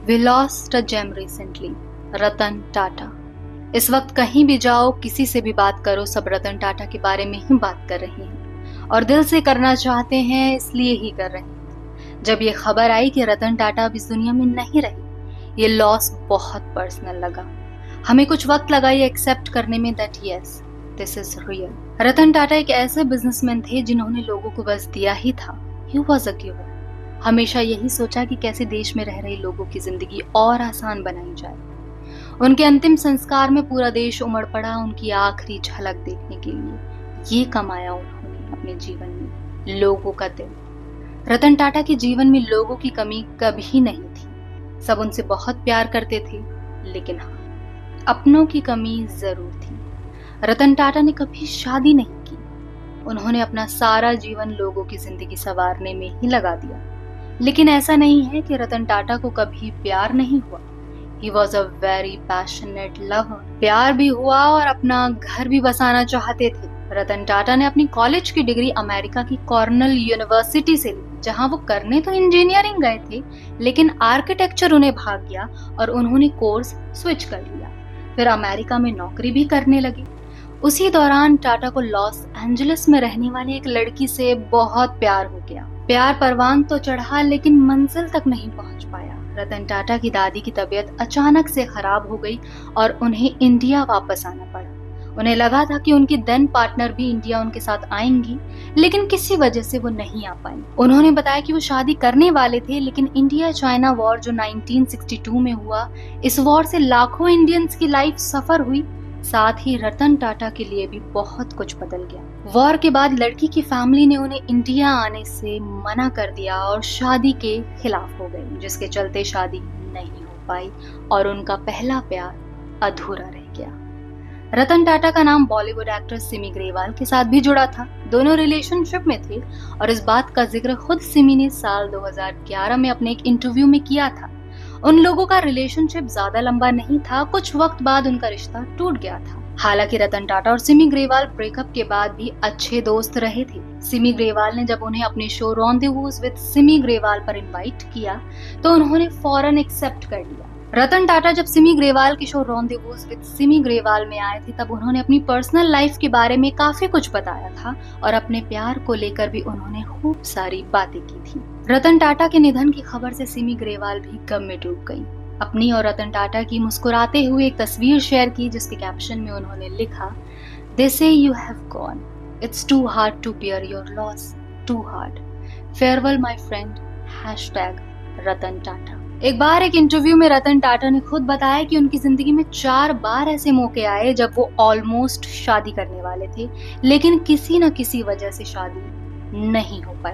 We lost a gem recently, Ratan Tata. इस वक्त कहीं भी जाओ, किसी से भी बात करो, सब रतन टाटा के बारे में ही बात कर रहे हैं और दिल से करना चाहते हैं, इसलिए ही कर रहे हैं। जब ये खबर आई कि रतन टाटा अब इस दुनिया में नहीं रही, ये लॉस बहुत पर्सनल लगा। हमें कुछ वक्त लगा ये एक्सेप्ट करने में that yes, this is real. Ratan Tata एक ऐसे बिजनेसमैन थे जिन्होंने लोगों को बस दिया ही था। He was a giver. हमेशा यही सोचा कि कैसे देश में रह रहे लोगों की जिंदगी और आसान बनाई जाए। उनके अंतिम संस्कार में पूरा देश उमड़ पड़ा उनकी आखिरी झलक देखने के लिए। ये कमाया उन्होंने अपने जीवन में, लोगों का दिल। रतन टाटा के जीवन में लोगों की कमी कभी नहीं थी। सब उनसे बहुत प्यार करते थे, लेकिन हाँ, अपनों की कमी जरूर थी। रतन टाटा ने कभी शादी नहीं की। उन्होंने अपना सारा जीवन लोगों की जिंदगी संवारने में ही लगा दिया। लेकिन ऐसा नहीं है कि रतन टाटा को कभी प्यार नहीं हुआ। He was a very passionate lover. प्यार भी हुआ और अपना घर भी बसाना चाहते थे। रतन टाटा ने अपनी कॉलेज की डिग्री अमेरिका की कॉर्नेल यूनिवर्सिटी से ली, जहां वो करने तो इंजीनियरिंग गए थे, लेकिन आर्किटेक्चर उन्हें भाग गया और उन्होंने कोर्स स्विच कर लिया। फिर अमेरिका में नौकरी भी करने लगे। उसी दौरान टाटा को लॉस एंजलिस में रहने वाली एक लड़की से बहुत प्यार हो गया। प्यार परवान तो चढ़ा, लेकिन मंजिल तक नहीं पहुंच पाया। रतन टाटा की दादी की तबीयत अचानक से खराब हो गई और उन्हें इंडिया वापस आना पड़ा। उन्हें लगा था कि उनकी देन पार्टनर भी इंडिया उनके साथ आएंगी, लेकिन किसी वजह से वो नहीं आ पाई। उन्होंने बताया कि वो शादी करने वाले थे, लेकिन इंडिया चाइना वॉर जो 1962 में हुआ, इस वॉर से लाखों इंडियंस की लाइफ सफर हुई। साथ ही रतन टाटा के लिए भी बहुत कुछ बदल गया। वॉर के बाद लड़की की फैमिली ने उन्हें इंडिया आने से मना कर दिया और शादी के खिलाफ हो गई, जिसके चलते शादी नहीं हो पाई और उनका पहला प्यार अधूरा रह गया। रतन टाटा का नाम बॉलीवुड एक्टर सिमी ग्रेवाल के साथ भी जुड़ा था। दोनों रिलेशनशिप में थे और इस बात का जिक्र खुद सिमी ने साल 2011 में अपने एक इंटरव्यू में किया था। उन लोगों का रिलेशनशिप ज्यादा लंबा नहीं था, कुछ वक्त बाद उनका रिश्ता टूट गया था। हालांकि रतन टाटा और सिमी ग्रेवाल ब्रेकअप के बाद भी अच्छे दोस्त रहे थे। सिमी ग्रेवाल ने जब उन्हें अपने शो रॉन्डेवूज विद सिमी ग्रेवाल पर इनवाइट किया तो उन्होंने फौरन एक्सेप्ट कर लिया। रतन टाटा जब सिमी ग्रेवाल के शो रॉन्डेवूज विद सिमी ग्रेवाल में आए थे, तब उन्होंने अपनी पर्सनल लाइफ के बारे में काफी कुछ बताया था और अपने प्यार को लेकर भी उन्होंने खूब सारी बातें की थी। रतन टाटा के निधन की खबर से सिमी ग्रेवाल भी गम में डूब गई। अपनी और रतन टाटा की मुस्कुराते हुए एक तस्वीर शेयर की, जिसके कैप्शन में उन्होंने लिखा, "They say you have gone. It's too hard to bear your loss. Too hard. Farewell my friend. #रतन टाटा"। एक बार एक इंटरव्यू में रतन टाटा ने खुद बताया कि उनकी जिंदगी में 4 बार ऐसे मौके आए जब वो ऑलमोस्ट शादी करने वाले थे, लेकिन किसी न किसी वजह से शादी नहीं हो पाई।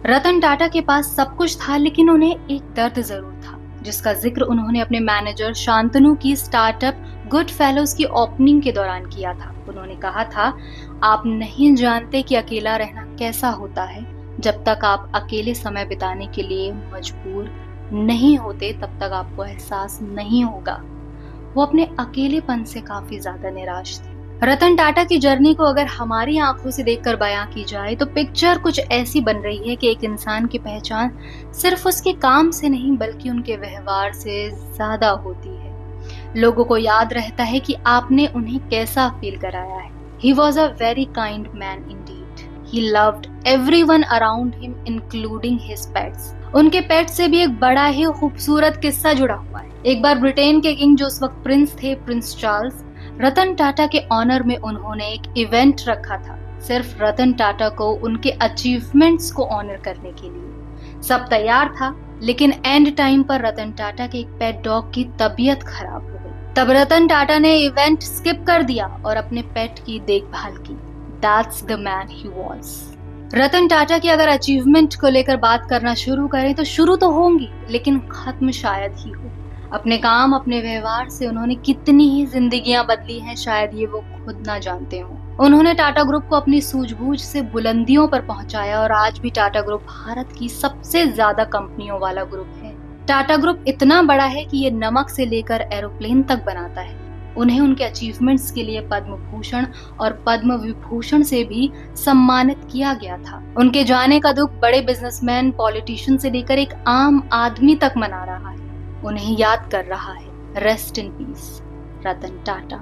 रतन टाटा के पास सब कुछ था, लेकिन उन्हें एक दर्द जरूर था, जिसका जिक्र उन्होंने अपने मैनेजर शांतनु की स्टार्टअप गुड फेलोज की ओपनिंग के दौरान किया था। उन्होंने कहा था, "आप नहीं जानते कि अकेला रहना कैसा होता है। जब तक आप अकेले समय बिताने के लिए मजबूर नहीं होते, तब तक आपको एहसास नहीं होगा"। वो अपने अकेलेपन से काफी ज्यादा निराश थे। रतन टाटा की जर्नी को अगर हमारी आंखों से देखकर बयां की जाए तो पिक्चर कुछ ऐसी बन रही है कि एक इंसान की पहचान सिर्फ उसके काम से नहीं, बल्कि उनके व्यवहार से ज्यादा होती है। लोगों को याद रहता है कि आपने उन्हें कैसा फील कराया है। He was a very kind man indeed. He loved everyone around him, including his pets. उनके पेट से भी एक बड़ा ही खूबसूरत किस्सा जुड़ा हुआ है। एक बार ब्रिटेन के किंग जो उस वक्त प्रिंस थे, प्रिंस चार्ल्स, रतन टाटा के ऑनर में उन्होंने एक इवेंट रखा था, सिर्फ रतन टाटा को उनके अचीवमेंट्स को ऑनर करने के लिए। सब तैयार था, लेकिन एंड टाइम पर रतन टाटा के एक पेट डॉग की तबीयत खराब हो गई। तब रतन टाटा ने इवेंट स्किप कर दिया और अपने पेट की देखभाल की। That's the man he was. Ratan Tata की अगर अचीवमेंट को लेकर बात करना शुरू करें तो शुरू तो होंगी, लेकिन खत्म शायद ही हो। अपने काम, अपने व्यवहार से उन्होंने कितनी ही जिंदगियां बदली हैं, शायद ये वो खुद ना जानते हो। उन्होंने टाटा ग्रुप को अपनी सूझबूझ से बुलंदियों पर पहुंचाया और आज भी टाटा ग्रुप भारत की सबसे ज्यादा कंपनियों वाला ग्रुप है। टाटा ग्रुप इतना बड़ा है कि ये नमक से लेकर एरोप्लेन तक बनाता है। उन्हें उनके अचीवमेंट्स के लिए पद्म भूषण और पद्म विभूषण से भी सम्मानित किया गया था। उनके जाने का दुख बड़े बिजनेसमैन, पॉलिटिशियन से लेकर एक आम आदमी तक मना रहा है। उन्हें याद कर रहा है। Rest in peace, Ratan Tata.